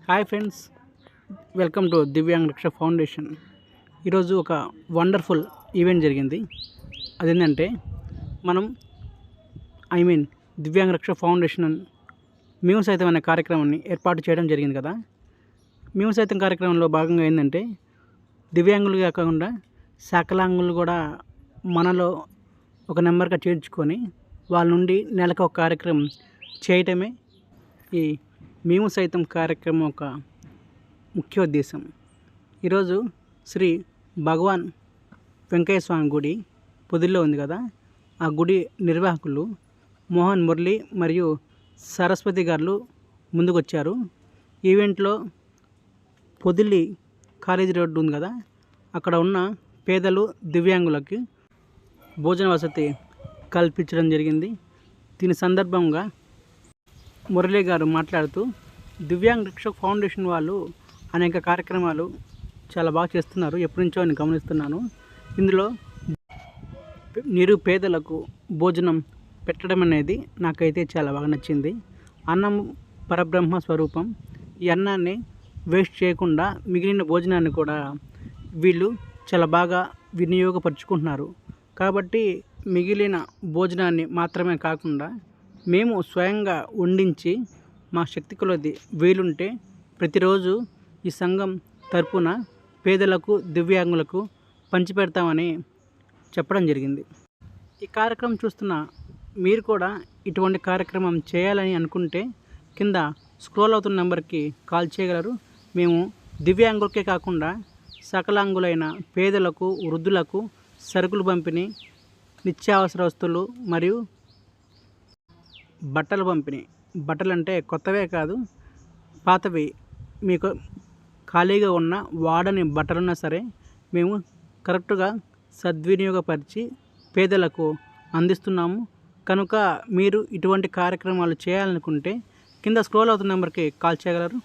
Hi friends, welcome to divyang రక్ష foundation. ఈరోజు ఒక వండర్ఫుల్ ఈవెంట్ జరిగింది. అదేంటంటే మనం దివ్యాంగ్ రక్ష ఫౌండేషన్ మేము సైతం అనే కార్యక్రమాన్ని ఏర్పాటు చేయడం జరిగింది కదా. మేము సైతం కార్యక్రమంలో భాగంగా ఏంటంటే దివ్యాంగులు కాకుండా సకలాంగులు కూడా మనలో ఒక నెంబర్గా చేర్చుకొని వాళ్ళ నుండి నెలకు ఒక కార్యక్రమం చేయటమే ఈ మేము సైతం కార్యక్రమం ఒక ముఖ్య ఉద్దేశం. ఈరోజు శ్రీ భగవాన్ వెంకయ్య స్వామి గుడి పొదిల్లో ఉంది కదా. ఆ గుడి నిర్వాహకులు మోహన్ మురళి మరియు సరస్వతి గారు ముందుకు వచ్చారు. ఈవెంట్లో పొదిల్లి కాలేజీ రోడ్డు ఉంది కదా, అక్కడ ఉన్న పేదలు దివ్యాంగులకి భోజన వసతి కల్పించడం జరిగింది. దీని సందర్భంగా మురళి గారు మాట్లాడుతూ దివ్యాంగ్ రక్ష ఫౌండేషన్ వాళ్ళు అనేక కార్యక్రమాలు చాలా బాగా చేస్తున్నారు, ఎప్పటి నుంచో నేను గమనిస్తున్నాను. ఇందులో నిరుపేదలకు భోజనం పెట్టడం అనేది నాకైతే చాలా బాగా నచ్చింది. అన్నం పరబ్రహ్మ స్వరూపం. ఈ అన్నాన్ని వేస్ట్ చేయకుండా మిగిలిన భోజనాన్ని కూడా వీళ్ళు చాలా బాగా వినియోగపరుచుకుంటున్నారు. కాబట్టి మిగిలిన భోజనాన్ని మాత్రమే కాకుండా మేము స్వయంగా వండించి మా శక్తి కొలది వీలుంటే ప్రతిరోజు ఈ సంఘం తరపున పేదలకు దివ్యాంగులకు పంచిపెడతామని చెప్పడం జరిగింది. ఈ కార్యక్రమం చూస్తున్న మీరు కూడా ఇటువంటి కార్యక్రమం చేయాలని అనుకుంటే కింద స్క్రోల్ అవుతున్న నెంబర్కి కాల్ చేయగలరు. మేము దివ్యాంగులకే కాకుండా సకలాంగులైన పేదలకు వృద్ధులకు సరుకులు పంపిణీ, నిత్యావసర వస్తువులు మరియు బట్టలు పంపిణీ. బట్టలు అంటే కొత్తవే కాదు, పాతవి మీకు ఖాళీగా ఉన్న వాడని బట్టలున్నా సరే మేము కరెక్ట్గా సద్వినియోగపరిచి పేదలకు అందిస్తున్నాము. కనుక మీరు ఇటువంటి కార్యక్రమాలు చేయాలనుకుంటే కింద స్క్రోల్ అవుతున్న నెంబర్కి కాల్ చేయగలరు.